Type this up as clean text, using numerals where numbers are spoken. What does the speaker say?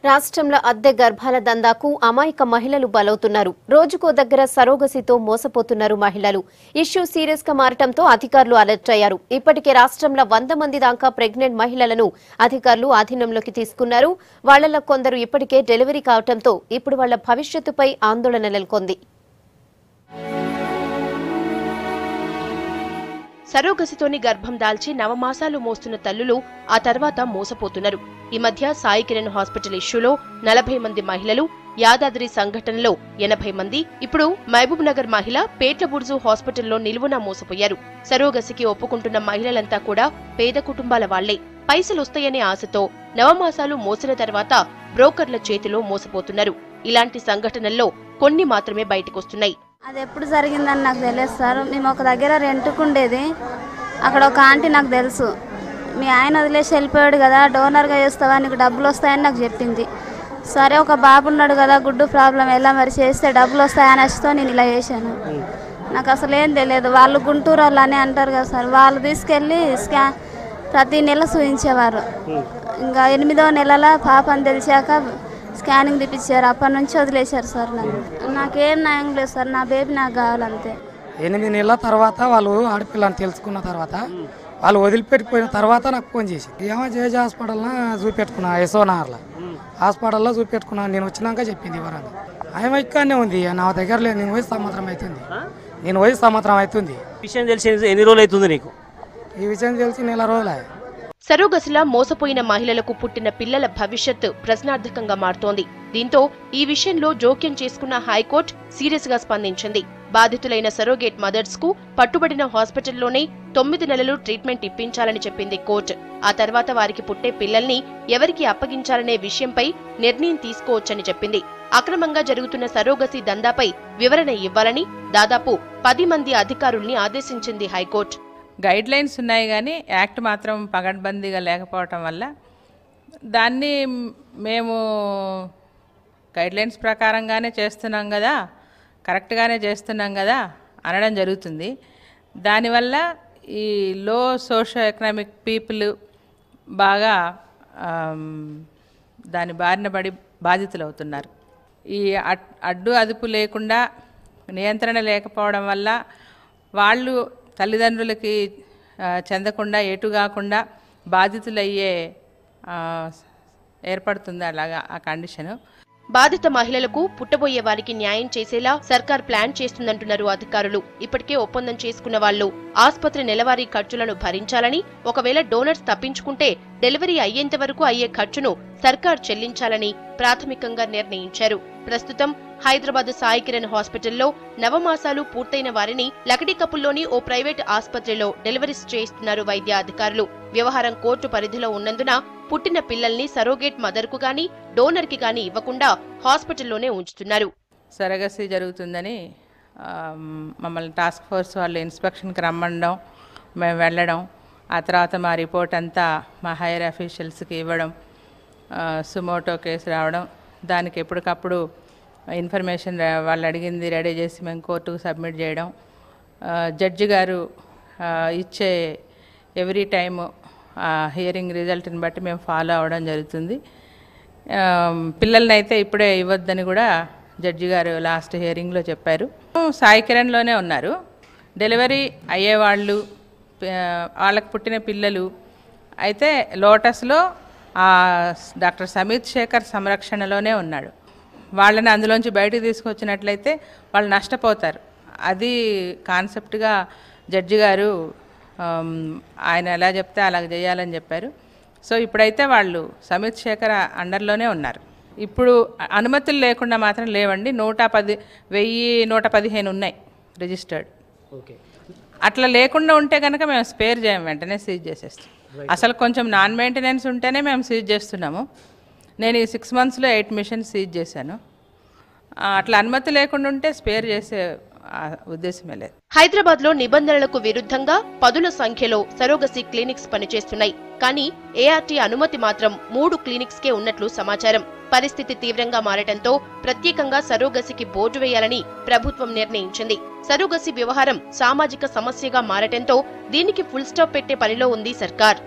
రాష్ట్రంలో అద్దె గర్భాల దందాకు అమాయక మహిళలు బలవుతున్నారు. రోజుకో దగ్గర సరోగసితో మోసపోతున్నారు మహిళలు. ఇష్యూ సీరియస్ గా మారటంతో అధికారులు అలర్ట్ అయ్యారు. ఇప్పటికే రాష్ట్రంలో 100 మంది దాకా ప్రెగ్నెంట్ మహిళలను అధికారులు ఆధీనంలోకి తీసుకున్నారు. వాళ్లలో కొందరు ఇప్పటికే డెలివరీ కావడంతో ఇప్పుడు వాళ్ల భవిష్యత్తుపై ఆందోళన నెలకొంది. సరోగసితోని గర్భం దాల్చి నవమాసాలు మోస్తున్న తల్లులు ఆ తర్వాత మోసపోతున్నారు. ఈ మధ్య సాయి కిరణ్ హాస్పిటల్ ఇష్యూలో 40 మంది మహిళలు, యాదాద్రి సంఘటనలో 80 మంది, ఇప్పుడు మహబూబ్ నగర్ మహిళ పేట్లబుర్జు హాస్పిటల్లో నిలువునా మోసపోయారు. సరోగసికి ఒప్పుకుంటున్న మహిళలంతా కూడా పేద కుటుంబాల వాళ్లే. పైసలొస్తాయనే ఆశతో నవమాసాలు మోసిన తర్వాత బ్రోకర్ల చేతిలో మోసపోతున్నారు. ఇలాంటి సంఘటనల్లో కొన్ని మాత్రమే బయటకొస్తున్నాయి. అది ఎప్పుడు జరిగిందని నాకు తెలియదు సార్. మేము ఒక దగ్గర రెంట్కుండేది. అక్కడ ఒక ఆంటీ నాకు తెలుసు, మీ ఆయన వదిలేసి వెళ్ళిపోయాడు కదా, డోనర్గా చేస్తావా, నీకు డబ్బులు వస్తాయని నాకు చెప్పింది. సరే ఒక బాబు ఉన్నాడు కదా, గుడ్డు ప్రాబ్లం ఎలా మరి చేస్తే డబ్బులు వస్తాయని వచ్చి నేను ఇలా చేశాను. నాకు అసలు ఏం తెలియదు. వాళ్ళు గుంటూరు వాళ్ళు అని అంటారు కదా సార్, వాళ్ళు తీసుకెళ్ళి ప్రతి నెల చూపించేవారు. ఇంకా 8వ నెలల పాపని తెలిసాక స్కానింగ్ తీపిచ్చారు. అప్పటి నుంచి వదిలేశారు సార్. నాకేం న్యాయం లేదు సార్, నా బేబీ నాకు కావాలంతే. 8 నెలల తర్వాత వాళ్ళు ఆడపిల్లని తెలుసుకున్న తర్వాత వాళ్ళు వదిలిపెట్టిపోయిన తర్వాత నాకు ఫోన్ చేసి ఏమో జేజీ హాస్పిటల్లో చూపెట్టుకున్నా, యశోనగర్లో హాస్పిటల్లో చూపెట్టుకున్నా. నేను వచ్చినాక చెప్పింది వివరంగా. ఆమె ఇక్కడనే ఉంది, నా దగ్గర లేదు. నేను వయసు సంవత్సరం అవుతుంది. విషయం తెలిసి ఎన్ని రోజులు అవుతుంది నీకు? ఈ విషయం తెలిసి నెల రోజులే. సరోగసిలా మోసపోయిన మహిళలకు పుట్టిన పిల్లల భవిష్యత్తు ప్రశ్నార్థకంగా మారుతోంది. దీంతో ఈ విషయంలో జోక్యం చేసుకున్న హైకోర్టు సీరియస్ గా స్పందించింది. బాధితులైన సరోగేట్ మదర్స్ కు పట్టుబడిన హాస్పిటల్లోనే 9 నెలలు ట్రీట్మెంట్ ఇప్పించాలని చెప్పింది కోర్టు. ఆ తర్వాత వారికి పుట్టే పిల్లల్ని ఎవరికి అప్పగించాలనే విషయంపై నిర్ణయం తీసుకోవచ్చని చెప్పింది. అక్రమంగా జరుగుతున్న సరోగసి దందాపై వివరణ ఇవ్వాలని దాదాపు 10 మంది అధికారుల్ని ఆదేశించింది హైకోర్టు. గైడ్ లైన్స్ ఉన్నాయి కానీ యాక్ట్ మాత్రం పగడ్బందీగా లేకపోవటం వల్ల దాన్ని మేము గైడ్ లైన్స్ ప్రకారంగానే చేస్తున్నాం కదా, కరెక్ట్గానే చేస్తున్నాం కదా అనడం జరుగుతుంది. దానివల్ల ఈ లో సోషో ఎకనామిక్ పీపుల్ బాగా దాని బారిన పడి బాధితులు అవుతున్నారు. ఈ అడ్డు అదుపు లేకుండా, నియంత్రణ లేకపోవడం వల్ల వాళ్ళు తల్లిదండ్రులకి చెందకుండా, ఎటు కాకుండా బాధితులయ్యే ఏర్పడుతుంది అలాగా ఆ కండిషను. బాధిత మహిళలకు పుట్టబోయే వారికి న్యాయం చేసేలా సర్కార్ ప్లాన్ చేస్తుందంటున్నారు అధికారులు. ఇప్పటికే ఒప్పందం చేసుకున్న వాళ్లు ఆస్పత్రి నెలవారీ ఖర్చులను భరించాలని, ఒకవేళ డోనర్స్ తప్పించుకుంటే డెలివరీ అయ్యేంత వరకు అయ్యే ఖర్చును సర్కార్ చెల్లించాలని ప్రాథమికంగా నిర్ణయించారు. ప్రస్తుతం హైదరాబాద్ సాయి కిరణ్ హాస్పిటల్లో నవమాసాలు పూర్తయిన వారిని లకడీకప్పుల్లోని ఓ ప్రైవేట్ ఆస్పత్రిలో డెలివరీస్ చేయిస్తున్నారు వైద్య అధికారులు. వ్యవహారం కోర్టు పరిధిలో ఉన్నందున పుట్టిన పిల్లల్ని సరోగేట్ మదర్ కు గాని, డోనర్ కి గాని ఇవ్వకుండా హాస్పిటల్లోనే ఉంచుతున్నారు. సరగసి జరుగుతుందని మమ్మల్ని టాస్క్ ఫోర్స్ వాళ్ళు ఇన్స్పెక్షన్కి రమ్మడం, మేము వెళ్ళడం, ఆ తర్వాత మా రిపోర్ట్ అంతా మా హైయర్ అఫీషియల్స్కి ఇవ్వడం, సుమోటో కేసు రావడం, దానికి ఎప్పటికప్పుడు ఇన్ఫర్మేషన్ వాళ్ళు అడిగింది రెడీ చేసి మేము కోర్టుకు సబ్మిట్ చేయడం, జడ్జి గారు ఇచ్చే ఎవ్రీ టైము హియరింగ్ రిజల్ట్ని బట్టి మేము ఫాలో అవ్వడం జరుగుతుంది. పిల్లల్ని అయితే ఇప్పుడే ఇవ్వద్దని కూడా జడ్జి గారు లాస్ట్ హియరింగ్లో చెప్పారు. సాయి కిరణ్లోనే ఉన్నారు. డెలివరీ అయ్యేవాళ్ళు, వాళ్ళకు పుట్టిన పిల్లలు అయితే లోటస్లో డాక్టర్ సమీత్ శేఖర్ సంరక్షణలోనే ఉన్నాడు. వాళ్ళని అందులోంచి బయటకు తీసుకొచ్చినట్లయితే వాళ్ళు నష్టపోతారు. అది కాన్సెప్ట్గా జడ్జి గారు ఆయన ఎలా చెప్తే అలాగ చేయాలని చెప్పారు. సో ఇప్పుడైతే వాళ్ళు సమీత్ శేఖర్ అండర్లోనే ఉన్నారు. ఇప్పుడు అనుమతులు లేకుండా మాత్రం లేవండి. 115 ఉన్నాయి రిజిస్టర్డ్. అట్లా లేకుండా ఉంటే కనుక మేము స్పేర్ చేయం, వెంటనే సీజ్ చేసేస్తాం. అసలు కొంచెం నాన్ మెయింటెనెన్స్ ఉంటేనే మేము సీజ్ చేస్తున్నాము. నేను ఈ 6 మంత్స్లో 8 మిషన్స్ సీజ్ చేశాను. అట్లా అనుమతి లేకుండా ఉంటే స్పేర్ చేసే ఉద్దేశమే లేదు. హైదరాబాద్ లో నిబంధనలకు విరుద్ధంగా 10ల సంఖ్యలో సరోగసి క్లినిక్స్ పనిచేస్తున్నాయి. కానీ ఏఆర్టీ అనుమతి మాత్రం 3 క్లినిక్స్ కే ఉన్నట్లు సమాచారం. పరిస్థితి తీవ్రంగా మారటంతో ప్రత్యేకంగా సరోగసికి బోర్డు వేయాలని ప్రభుత్వం నిర్ణయించింది. సరోగసి వ్యవహారం సామాజిక సమస్యగా మారటంతో దీనికి ఫుల్ స్టాప్ పెట్టే పనిలో ఉంది సర్కార్.